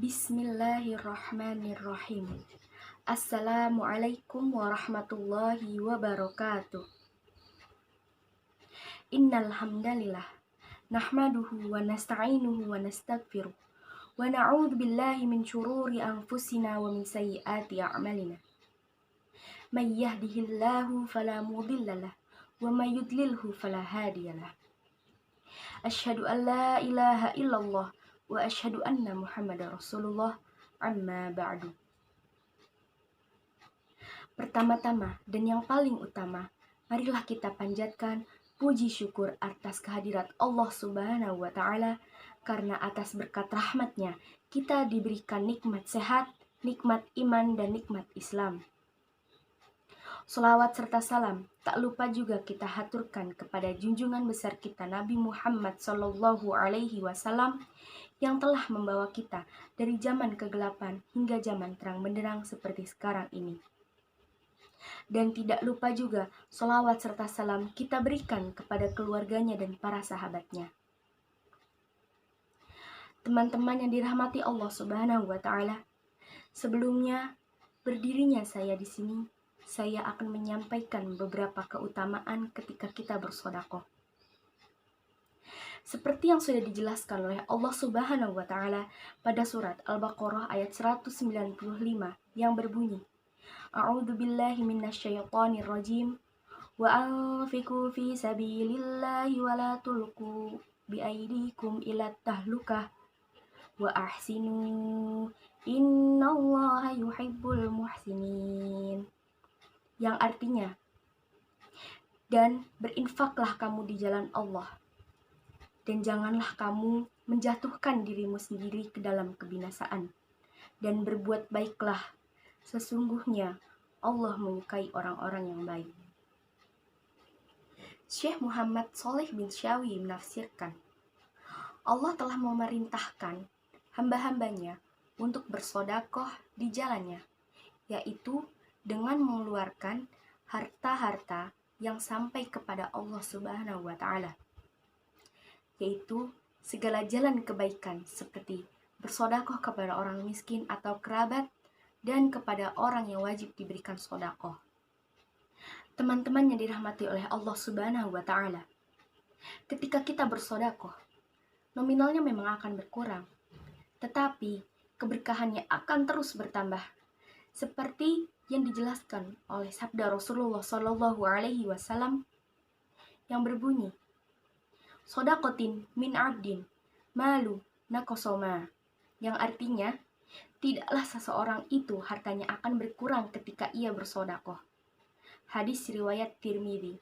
Bismillahirrahmanirrahim. Assalamualaikum warahmatullahi wabarakatuh. Innal hamdalillah nahmaduhu wa nasta'inuhu wa nastaghfiruh wa na'udzu billahi min syururi anfusina wa min sayyiati a'malina. May yahdihillahu fala mudhillalah wa may yudlilhu fala hadiyalah. Asyhadu an la ilaha illallah wa asyhadu anna Muhammadar Rasulullah, amma ba'du. Pertama-tama dan yang paling utama, marilah kita panjatkan puji syukur atas kehadirat Allah Subhanahu wa Ta'ala, karena atas berkat rahmatnya kita diberikan nikmat sehat, nikmat iman, dan nikmat Islam. Sholawat serta salam tak lupa juga kita haturkan kepada junjungan besar kita Nabi Muhammad Sallallahu Alaihi Wasallam yang telah membawa kita dari zaman kegelapan hingga zaman terang benderang seperti sekarang ini. Dan tidak lupa juga sholawat serta salam kita berikan kepada keluarganya dan para sahabatnya. Teman-teman yang dirahmati Allah Subhanahu wa Ta'ala, sebelumnya berdirinya saya di sini, saya akan menyampaikan beberapa keutamaan ketika kita bersedekah. Seperti yang sudah dijelaskan oleh Allah Subhanahu wa Ta'ala pada surat Al-Baqarah ayat 195 yang berbunyi, A'udzu billahi minasyaitonir rajim wa anfiqu fi sabilillahi wa la tulqu biaydikum ila tahlukah wa ahsinu innallaha yuhibbul muhsinin. Yang artinya, dan berinfaklah kamu di jalan Allah, dan janganlah kamu menjatuhkan dirimu sendiri ke dalam kebinasaan, dan berbuat baiklah, sesungguhnya Allah menyukai orang-orang yang baik. Syekh Muhammad Shalih bin Syawi menafsirkan, Allah telah memerintahkan hamba-hambanya untuk bersedekah di jalannya, yaitu dengan mengeluarkan harta-harta yang sampai kepada Allah Subhanahu wa Ta'ala, yaitu segala jalan kebaikan seperti bersedekah kepada orang miskin atau kerabat dan kepada orang yang wajib diberikan sedekah. Teman-teman yang dirahmati oleh Allah Subhanahu wa Ta'ala, ketika kita bersedekah, nominalnya memang akan berkurang, tetapi keberkahannya akan terus bertambah, seperti yang dijelaskan oleh sabda Rasulullah Sallallahu Alaihi Wasallam yang berbunyi, Sodakotin min abdin malu nakosoma, yang artinya tidaklah seseorang itu hartanya akan berkurang ketika ia bersedekah. Hadis riwayat Tirmidzi.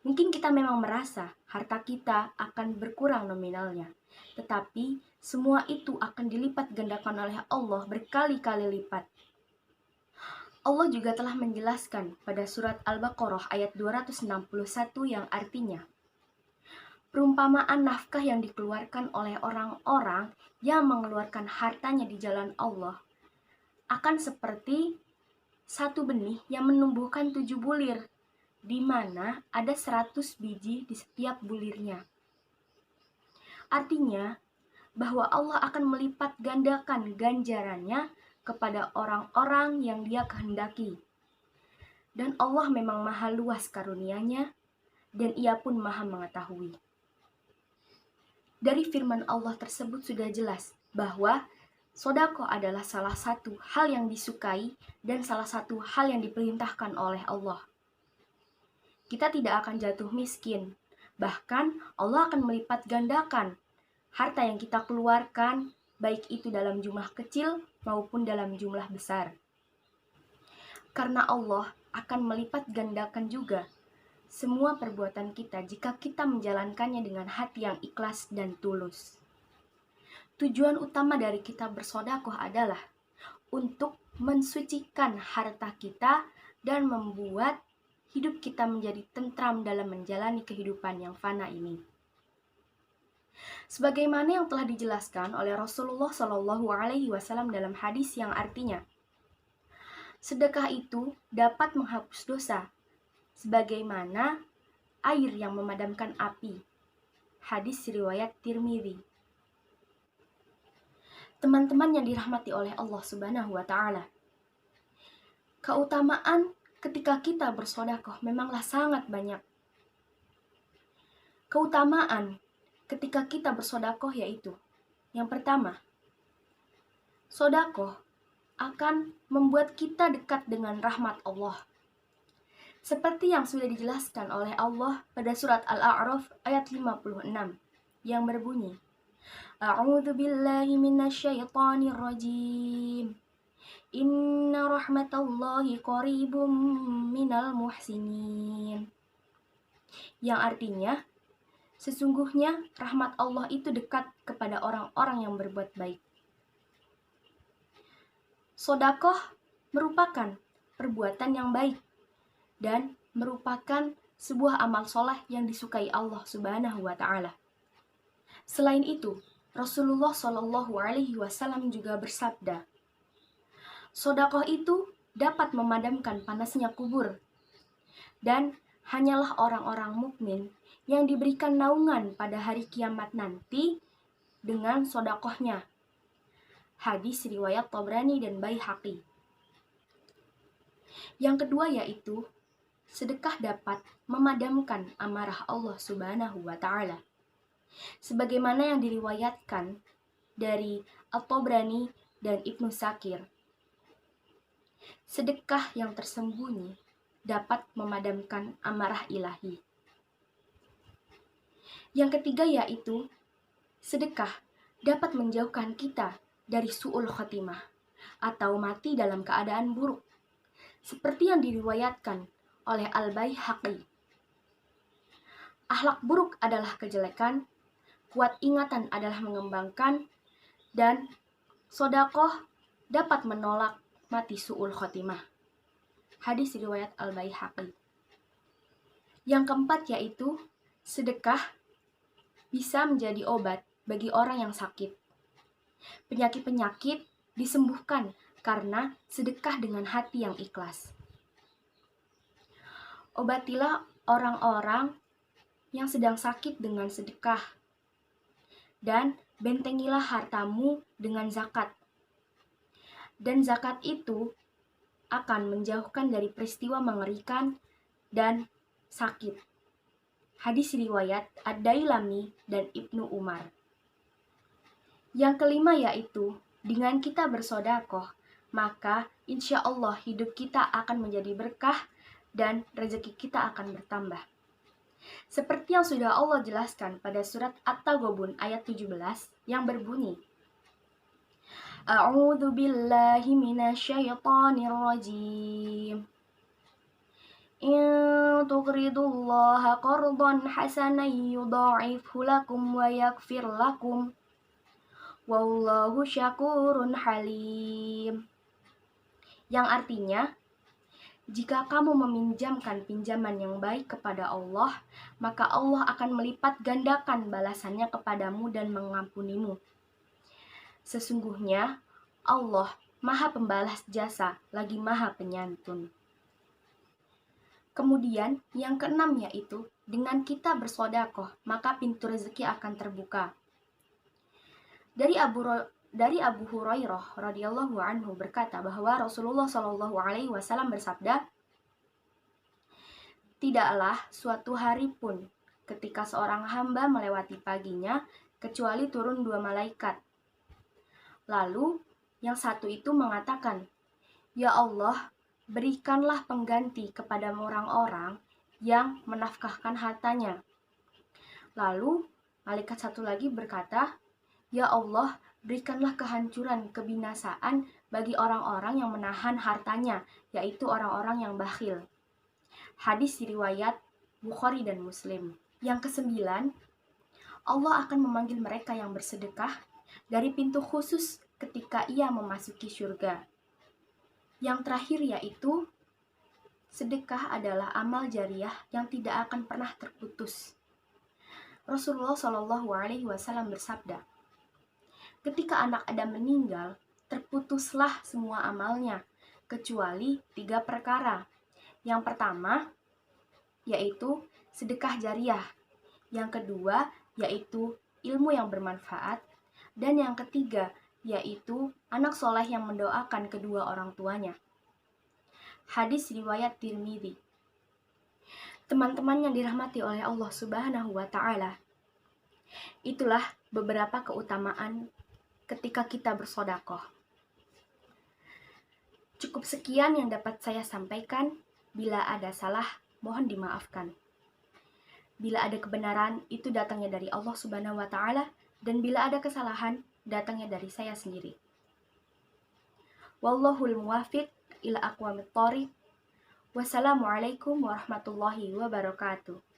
Mungkin kita memang merasa harta kita akan berkurang nominalnya, tetapi semua itu akan dilipat gandakan oleh Allah berkali-kali lipat. Allah juga telah menjelaskan pada surat Al-Baqarah ayat 261 yang artinya, perumpamaan nafkah yang dikeluarkan oleh orang-orang yang mengeluarkan hartanya di jalan Allah akan seperti satu benih yang menumbuhkan 7 bulir, di mana ada 100 biji di setiap bulirnya. Artinya bahwa Allah akan melipat gandakan ganjarannya kepada orang-orang yang Dia kehendaki. Dan Allah memang maha luas karunia-Nya, dan Ia pun maha mengetahui. Dari firman Allah tersebut sudah jelas bahwa sedekah adalah salah satu hal yang disukai dan salah satu hal yang diperintahkan oleh Allah. Kita tidak akan jatuh miskin, bahkan Allah akan melipat gandakan harta yang kita keluarkan, baik itu dalam jumlah kecil maupun dalam jumlah besar. Karena Allah akan melipat gandakan juga semua perbuatan kita jika kita menjalankannya dengan hati yang ikhlas dan tulus. Tujuan utama dari kita bersedekah adalah untuk mensucikan harta kita dan membuat hidup kita menjadi tentram dalam menjalani kehidupan yang fana ini. Sebagaimana yang telah dijelaskan oleh Rasulullah Shallallahu Alaihi Wasallam dalam hadis yang artinya, sedekah itu dapat menghapus dosa, sebagaimana air yang memadamkan api. Hadis riwayat Tirmidzi. Teman-teman yang dirahmati oleh Allah Subhanahu wa Ta'ala, keutamaan ketika kita bersedekah memanglah sangat banyak. Keutamaan ketika kita bersedekah yaitu, yang pertama, sedekah akan membuat kita dekat dengan rahmat Allah. Seperti yang sudah dijelaskan oleh Allah pada surat Al-A'raf ayat 56 yang berbunyi, A'udzu billahi minasyaitonir rajim. Inna rahmatallahi qaribum minal muhsinin. Yang artinya, sesungguhnya rahmat Allah itu dekat kepada orang-orang yang berbuat baik. Sedekah merupakan perbuatan yang baik dan merupakan sebuah amal soleh yang disukai Allah Subhanahu wa Ta'ala. Selain itu, Rasulullah Shallallahu Alaihi Wasallam juga bersabda, sedekah itu dapat memadamkan panasnya kubur, dan hanyalah orang-orang mukmin yang diberikan naungan pada hari kiamat nanti dengan sedekahnya. Hadis riwayat Tabrani dan Baihaqi. Yang kedua yaitu, sedekah dapat memadamkan amarah Allah Subhanahu wa Ta'ala. Sebagaimana yang diriwayatkan dari At-Tabrani dan Ibnu Sakir, sedekah yang tersembunyi dapat memadamkan amarah ilahi. Yang ketiga yaitu, sedekah dapat menjauhkan kita dari su'ul khotimah atau mati dalam keadaan buruk, seperti yang diriwayatkan oleh Al-Baihaqi. Akhlak buruk adalah kejelekan, kuat ingatan adalah mengembangkan, dan sedekah dapat menolak mati su'ul khotimah. Hadis riwayat Al-Baihaqi. Yang keempat yaitu, sedekah bisa menjadi obat bagi orang yang sakit. Penyakit-penyakit disembuhkan karena sedekah dengan hati yang ikhlas. Obatilah orang-orang yang sedang sakit dengan sedekah, dan bentengilah hartamu dengan zakat. Dan zakat itu akan menjauhkan dari peristiwa mengerikan dan sakit. Hadis riwayat Ad-Dailami dan Ibnu Umar. Yang kelima yaitu, dengan kita bersedekah, maka insya Allah hidup kita akan menjadi berkah dan rezeki kita akan bertambah. Seperti yang sudah Allah jelaskan pada surat At-Taghabun ayat 17 yang berbunyi, A'udzu billahi minasyaitonir rajim. In tuqridullaha qardan hasanan yudha'ifhu lakum wa yaghfir lakum. Wallahu syakurun halim. Yang artinya, jika kamu meminjamkan pinjaman yang baik kepada Allah, maka Allah akan melipat gandakan balasannya kepadamu dan mengampunimu. Sesungguhnya Allah Maha Pembalas jasa lagi Maha Penyantun. Kemudian yang keenam yaitu, dengan kita bersedekah, maka pintu rezeki akan terbuka. Dari Abu Hurairah radhiyallahu anhu berkata bahwa Rasulullah Shallallahu Alaihi Wasallam bersabda, tidaklah suatu hari pun ketika seorang hamba melewati paginya kecuali turun 2 malaikat. Lalu yang satu itu mengatakan, Ya Allah, berikanlah pengganti kepada orang-orang yang menafkahkan hartanya. Lalu malaikat satu lagi berkata, Ya Allah, berikanlah kehancuran, kebinasaan bagi orang-orang yang menahan hartanya, yaitu orang-orang yang bakhil. Hadis riwayat Bukhari dan Muslim. Yang kesembilan, Allah akan memanggil mereka yang bersedekah dari pintu khusus ketika ia memasuki surga. Yang terakhir yaitu, sedekah adalah amal jariah yang tidak akan pernah terputus. Rasulullah Shallallahu Alaihi Wasallam bersabda, ketika anak Adam meninggal, terputuslah semua amalnya, kecuali 3 perkara. Yang pertama, yaitu sedekah jariah. Yang kedua, yaitu ilmu yang bermanfaat. Dan yang ketiga, yaitu anak soleh yang mendoakan kedua orang tuanya. Hadis riwayat Tirmidzi. Teman-teman yang dirahmati oleh Allah Subhanahu wa Ta'ala, itulah beberapa keutamaan ketika kita bersedekah. Cukup sekian yang dapat saya sampaikan. Bila ada salah, mohon dimaafkan. Bila ada kebenaran, itu datangnya dari Allah Subhanahu wa Ta'ala, dan bila ada kesalahan, datangnya dari saya sendiri. Wallahul muwafiq ila aqwamit thoriq. Wassalamualaikum warahmatullahi wabarakatuh.